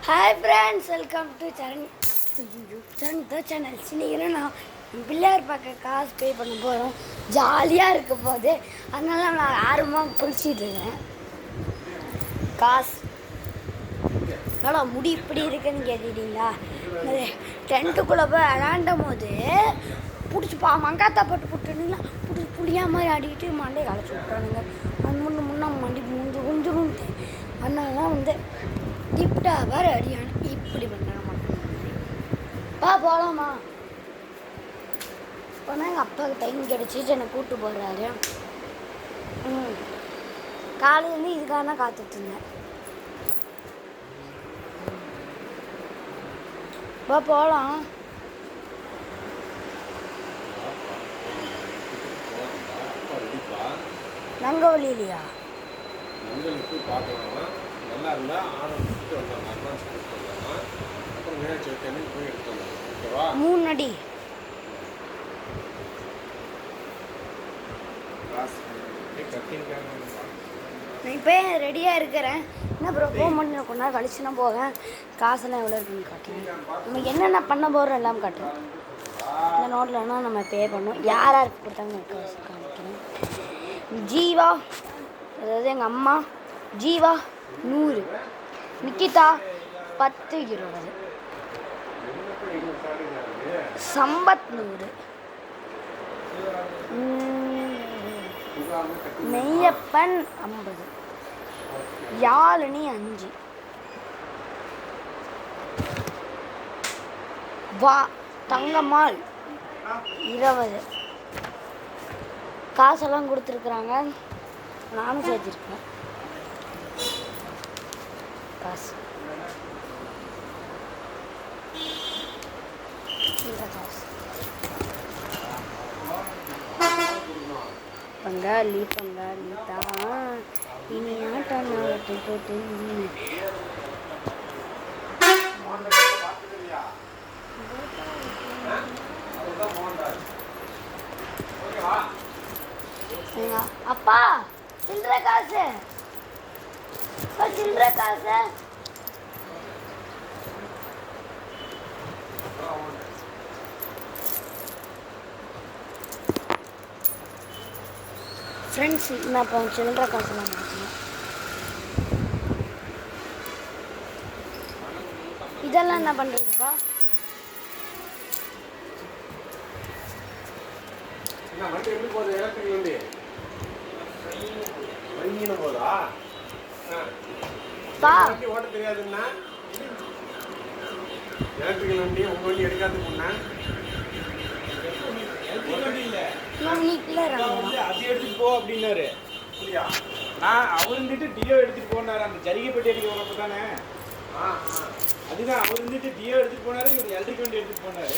Hi friends, welcome to Charan the channel. இன்னைக்கு நான் பிள்ளையார் பார்க்க காசு பே பண்ண போகிறோம். ஜாலியாக இருக்க போது, அதனால நான் ஆர்வமாக குளிச்சிட்டு இருக்கேன். காசு என்னடா முடி இப்படி இருக்குன்னு கேட்டுட்டீங்களா? டென்ட்டுக்குள்ளே போய் விளாண்டும் போது பிடிச்சிப்பா மங்காத்தா போட்டு போட்டுருந்தீங்களா, பிடிச்சி புளியாக மாதிரி ஆடிக்கிட்டு மண்டையை களைச்சி விட்றானுங்க. அது முன்னே மண்டி முடிஞ்சு குஞ்சுருன்ட்டு அதனால திப்டா வேறு அடியானு இப்படி பண்ணுறாங்க மட்டும். போகலாமா? இப்போ தான் எங்கள் அப்பாவுக்கு டைம் கிடச்சிச்சு, என்னை கூப்பிட்டு போகிறாரு. காலையிலேருந்து இதுக்காக தான் காத்துட்ருந்தேன். போகலாம். நங்கவழியிலையா? நல்லா இருந்தால் ஆரம்பிச்சுட்டு வந்தாங்க, அட்வான்ஸ் கொடுத்து வந்தாங்க. அப்புறம் மீனாட்சி வைக்கணும் போய் எடுத்து வந்தாங்க. ஓகேவா? 3 அடி நான் இப்போ ரெடியாக இருக்கிறேன். என்ன ப்ரோ போக மாட்டேன், கொஞ்ச நேரம் கழிச்சு நான் போவேன். காசெல்லாம் எவ்வளோ இருக்குன்னு காட்டுறேன். நம்ம என்னென்ன பண்ண போகிறோம் எல்லாம் காட்டுறேன். இந்த நோட்லன்னா நம்ம பே பண்ணோம். யார் யாருக்கு கொடுத்தாங்க காசு காமிக்கிறேன். ஜீவா, அதாவது எங்கள் அம்மா ஜீவா 100, நிக்கிதா 10, 20, சம்பத் 100, மெய்யப்பன் 50, யாழினி 5, தங்கம்மாள் 20. காசெல்லாம் கொடுத்துருக்குறாங்க, நானும் சேர்த்துருக்கேன் காசு. பங்காளி தான் இனி ஆட்டம் போட்டு அப்பா சில்லற காசு, சில்லற காசு. ஃப்ரெண்ட்ஸ், நான் இப்போ சில்லற காசுலாம் மாற்றணும். இதெல்லாம் என்ன பண்ணுறதுப்பா? வண்டி எப்படி போகுது? எலக்ட்ரிக் வண்டி வங்கின போதா? வண்டி ஓட்ட தெரியாதுன்னா எலக்ட்ரிக்கல் வண்டி உங்க வண்டி எடுக்காது முன்னா அது எடுத்துட்டு போ அப்படின்னாரு. நான் அவர் இருந்துட்டு டியோ எடுத்துட்டு போனாரு. அந்த ஜரிகை பெட்டி அடிக்க வரப்ப தானே. அதுதான் அவர் இருந்துட்டு டியோ எடுத்துட்டு போனாரு, இவர் எலக்ட்ரிக் வண்டி எடுத்துட்டு போனாரு.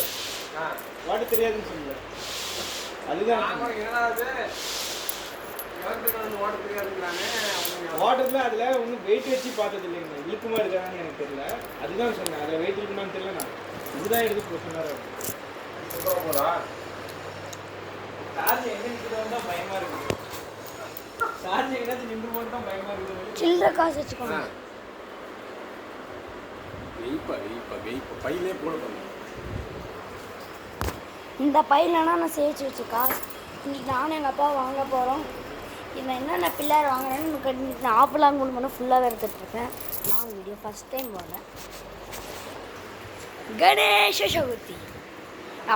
ஓட்ட தெரியாதுன்னு சொல்லுங்க. அதுதான் ஓட்டத்துல அதுல ஒன்றும் வெயிட் வச்சு பார்த்தது இல்லைங்க. இழுக்குமா இருக்கான்னு எனக்கு தெரியல. அதுதான் சொன்னேன். அதில் வெயிட் இருக்குமான்னு தெரியல. நான் இதுதான் எடுத்து போக சொன்னார். போதா சார்ஜ் எங்க நிற்கிறது தான் பயமா இருக்கு. சார்ஜ் எங்கேயாச்சும் நின்று போது தான் பயமா இருக்குது. சில்லற காசு வச்சுக்கோங்க. பையிலே போட இந்த பையிலனா நான் சேர்த்து வச்சு காசு. இன்னைக்கு நானும் எங்கள் அப்பா வாங்க போகிறோம். இவன் என்னென்ன பிள்ளையார் வாங்குறேன்னு நான் ஆப்பெல்லாம் கொண்டு போனால் ஃபுல்லாகவே எடுத்துகிட்ருக்கேன். நான் வீடியோ ஃபஸ்ட் டைம் போடுறேன். கணேஷ சதுர்த்தி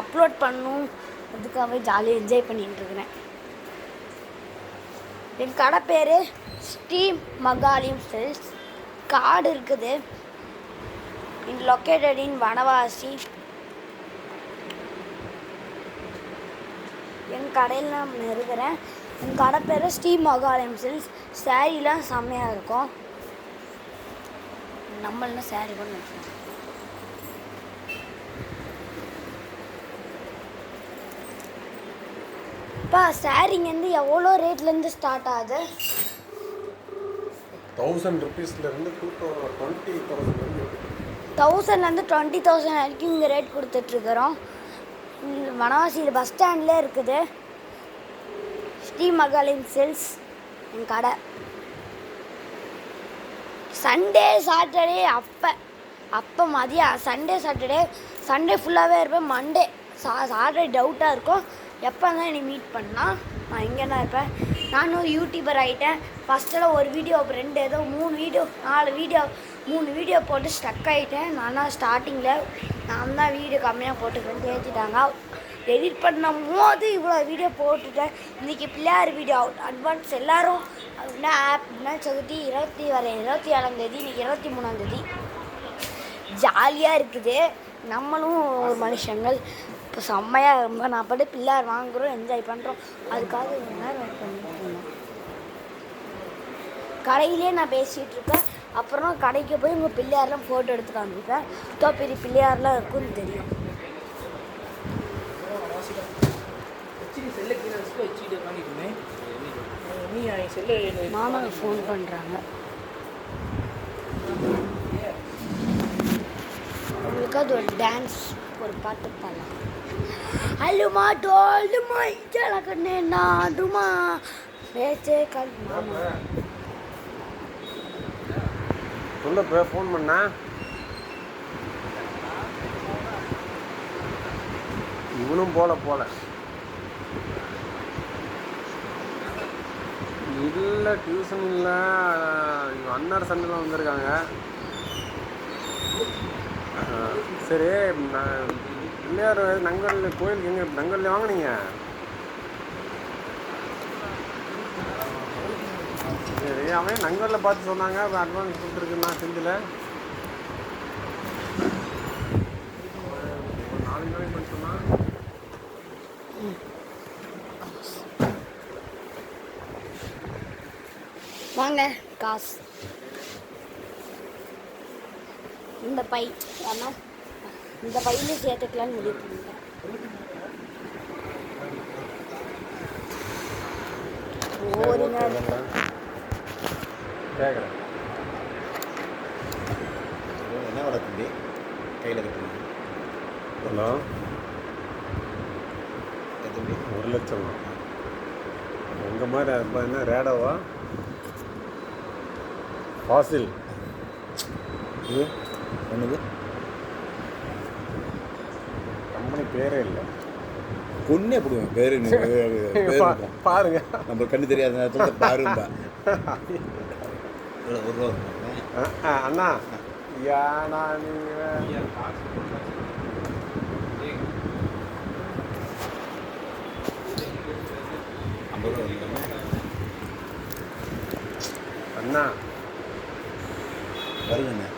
அப்லோட் பண்ணும், அதுக்காகவே ஜாலியாக என்ஜாய் பண்ணிட்டுருக்கிறேன். என் கடை பேர் ஸ்ரீ மகாலியம் செல்ஸ். கார்டு இருக்குது. இன் லொக்கேட்டட் இன் வனவாசி. என் கடையில் நான் இருக்கிறேன். என் கடை பேர் ஸ்ரீ மகாலயம் சில்ஸ். சேரீலாம் செம்மையாக இருக்கும். நம்மள சேரீ கூட நினைச்சோம். இப்போ சாரீங்க வந்து எவ்வளோ ரேட்லேருந்து ஸ்டார்ட் ஆகுது? 1000 rupeesலேருந்து 20,000 1000லேருந்து 20,000 வரைக்கும் இங்கே ரேட் கொடுத்துட்ருக்குறோம். வனவாசியில் பஸ் ஸ்டாண்ட்லேயே இருக்குது ஸ்ரீ மகாலயம் சில்ஸ் என் கடை. சண்டே சாட்டர்டே அப்போ மதியம் சண்டே ஃபுல்லாகவே இருப்பேன். மண்டே சாட்டர்டே டவுட்டாக இருக்கும் எப்போ தான் என்னை மீட் பண்ணால் நான் இங்கே தான் இருப்பேன். நானும் ஒரு யூடியூபர் ஆகிட்டேன். ஃபஸ்ட்டில் ஒரு வீடியோ 2 ஏதோ 3 வீடியோ போட்டு ஸ்டக் ஆகிட்டேன். நானாக ஸ்டார்டிங்கில் நான் தான் வீடியோ கம்மியாக போட்டுக்கிறேன் தேய்ச்சிட்டாங்க. எடிட் பண்ணும் போது இவ்வளோ வீடியோ போட்டுட்டேன். இன்றைக்கி பிள்ளையார் வீடியோ அட்வான்ஸ் எல்லோரும் அப்படின்னா விநாயகர் சதுர்த்தி 27ஆம் தேதி, இன்றைக்கி 23ஆம் தேதி. ஜாலியாக இருக்குது. நம்மளும் ஒரு மனுஷங்கள் இப்போ செம்மையாக ரொம்ப நான் பாட்டு பிள்ளையார் வாங்குகிறோம், என்ஜாய் பண்ணுறோம். அதுக்காக ஒரு நேரம் வெயிட் பண்ணிட்டு இருந்தோம். கடையிலே நான் பேசிகிட்டு இருக்கேன். அப்புறம் கடைக்கு போய் உங்கள் பிள்ளையாரெலாம் ஃபோட்டோ எடுத்து காமிப்பேன். பெரிய பிள்ளையாரெலாம் இருக்குன்னு தெரியும். மாமா ஃபோன் பண்ணுறாங்க. உங்களுக்கு அது ஒரு டான்ஸ் ஒரு பாட்டு பாடலாம். அலுமா டோல்டுமா ஜலகண்ணே நாடுமா பேச்சே கல் மாமா சொல்ல ஃபோன் பண்ணா இவனும் போல இல்லை டியூஷன் இல்லை. அண்ணார் சண்டையில் வந்திருக்காங்க. சரி பிள்ளையார் நங்கல் கோயிலுக்கு எங்கே நங்கல்ல வாங்கினீங்க? சரி அவன் நங்கலில் பார்த்து சொன்னாங்க அட்வான்ஸ் கொடுத்துருக்குண்ணா செஞ்சில் 4 நாளைக்கு பண்ணி சொன்னான். வாங்க காசு இந்த பை ஆனால் இந்த பையில சேர்த்துக்கலான்னு முடிவு பண்ணிட்டேன். கேட்குறேன் என்ன வர தம்பி கையில் கட்டுங்க. ஹலோ தம்பி 1 லட்சம் உங்கள் மாதிரி அப்போ என்ன ரேடாவா ஃபாசில் இது ஒன்றுது கம்பெனி பேரே இல்லை. பொண்ணே போடுவேன் பேரு பாருங்க நம்ம கண்ணு தெரியாத நேரத்தில் பாரும்பா. ஒரு ரூபா அண்ணா யானா நீங்கள் 50 ரூபா அண்ணா வருங்கண்ணா.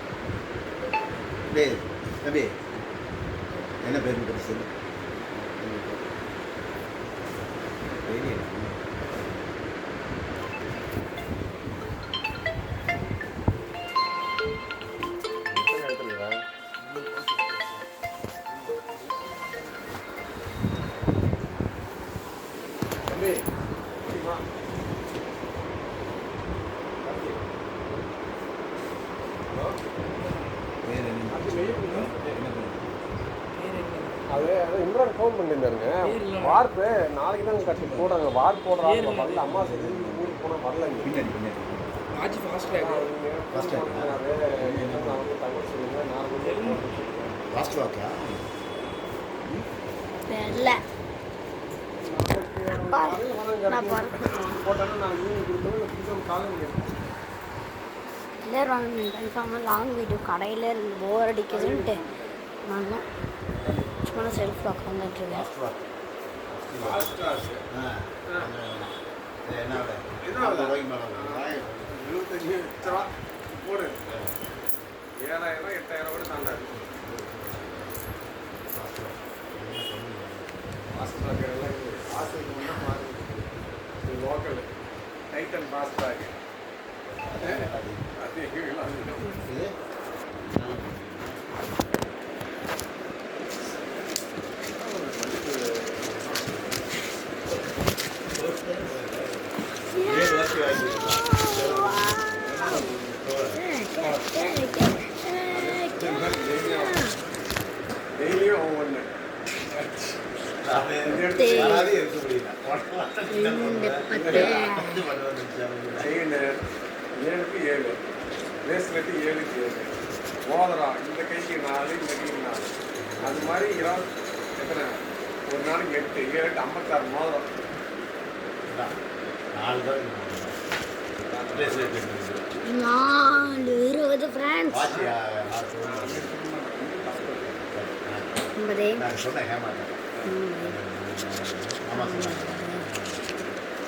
டேய் தம்பி என்ன பேர் சொல்லு. அது இம்ரான் ஃபோன் பண்ணியிருந்தாருங்க. வார்ப்பு நாளைக்கு தான் கட்டி போடுறாங்க. வார்ப்பு போடுறாங்க. வரல அம்மா சரி ஊருக்கு போனால் வரல. பின்னாடி பின்னாடி ஃபாஸ்ட் வாக்கா இல்லை போட்டோன்னா நான் ஈவினிங் கொடுத்தோம் காலையில் எல்லோரும் வாங்க கன்ஃபார்மாக லாங் வீடியோ கடையில் இருந்து போர் அடிக்குதுன்ட்டு நான் தான் சும்மா செல்ஃபில் உட்காந்துட்ருக்கேன். என்ன 25 லட்சம் போடு 7,000 8,000 கூட தாண்டாது. ஃபாஸ்ட் ட்ராக் எல்லாம் ஃபாஸ்ட்டுக்கு முன்னே மாறி லோக்கல் டைட்டன் ஃபாஸ்ட் ட்ராக் அது இது டெய்லியும் ஒவ்வொன்று செயின் 7க்கு 7 பிரேஸ்லெட்டு 7க்கு 7 மோதிரம் இந்த கைக்கு 4 இந்த கைக்கு 4 அது மாதிரி 20 எத்தனை ஒரு நாளைக்கு 8 8 56 மோதிரம் 4 தான் 4 20 ஃப்ரெண்ட்ஸ் வாட்சியா என்பதே நான் சொன்னேன் ஏமாட்டேன் ஆமாம் சொன்னேன்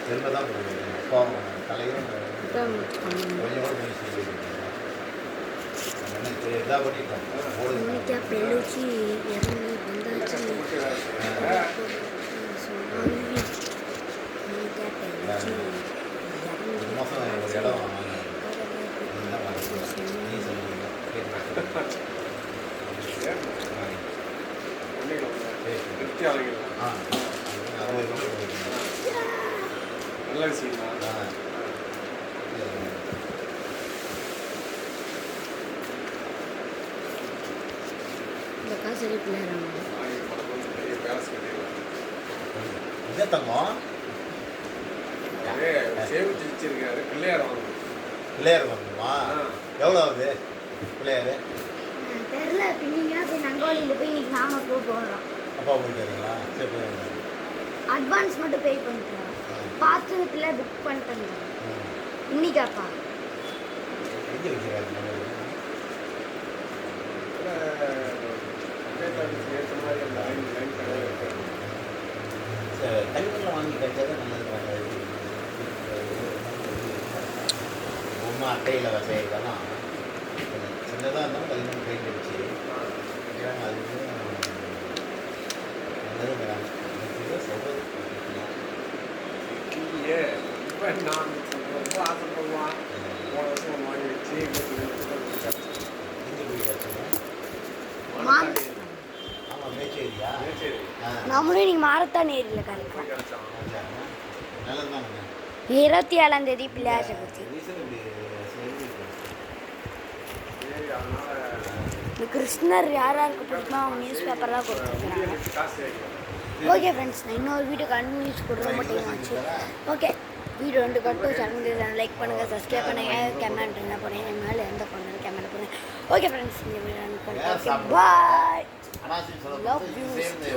திரும்ப தான் போவோம் தலையும் கொஞ்சம் கூட முடிச்சு இதாக பண்ணிட்டோம் இன்னைக்கு பெழுச்சி இறங்கி வந்தாச்சு ஒரு மாதம் ஒரு இடம் வாங்கினேன் நீ சொல்லுவீங்க திருப்தியாளர்கள் ஆ 60 கிலோமீட்டர் நல்ல விஷயம் தான் இந்த காசு பிள்ளைறாங்க பெரிய பேலஸ் கட்டிடலாம் என்ன தங்கம் அதே சேமிச்சு வச்சிருக்காரு பிள்ளையார் வாங்கணும் பிள்ளையார் வாங்கணுமா எவ்வளோ ஆகுது பிள்ளையார் தெரில பின்னிங்கன்னா போய் நங்கோலியில் போய் இன்னைக்கு நாம போகிறோம் அப்பா போயிட்டாருங்களா சரி போயிருந்தேன் அட்வான்ஸ் மட்டும் பே பண்ணிட்டோம் பாத்திரத்தில் புக் பண்ணிட்டேன் இன்னைக்காப்பா எங்கே வைக்கிறாரு ஏற்ற மாதிரி அந்த லைன் கிடையாது கைப்பெல்லாம் வாங்கி கட்டாதான் நல்லது பொம்மை அட்டையில் வசையெல்லாம் சின்னதாக இருந்தாலும் கைப்பெண் பெயிண்ட் அடிச்சு அது நல்லது சொல்கிறது இல்லையே இப்போ நான் ரொம்ப ஆசைப்படுவான் போன வருஷம் ஒன்று வாங்கி வச்சு எங்கே போய் கிடச்சிங்க ஆமாம் மேச்சேரியா சரி நம்மளும் இன்னைக்கு மாரத்தான் ஏரியில் கரெக்டாக போய் கிடச்சான் நல்லது தாங்க 27 பிள்ளையார் சதுர்த்தி ரீசன் இப்படி சரி அதனால இந்த கிருஷ்ணர் யார் யாருக்கு பிடிக்குமோ அவங்க நியூஸ் பேப்பர்லாம் கொடுத்துருக்குறாங்க காசு ஓகே ஃப்ரெண்ட்ஸ் நான் இன்னொரு வீடியோ கண்டினியூஸ் கொடுற மட்டும் ஆச்சு ஓகே வீடியோ ரெண்டு கட்டும் சேனல் லைக் பண்ணுங்கள் சப்ஸ்கிரைப் பண்ணுங்கள் கமெண்ட் என்ன பண்ணுங்க மேலே எந்த பண்ணுங்க கமெண்ட் பண்ணுங்கள் ஓகே ஃப்ரெண்ட்ஸ் இந்த வீடியோ பாய் அனாசி லவ் யூ சேர்ந்து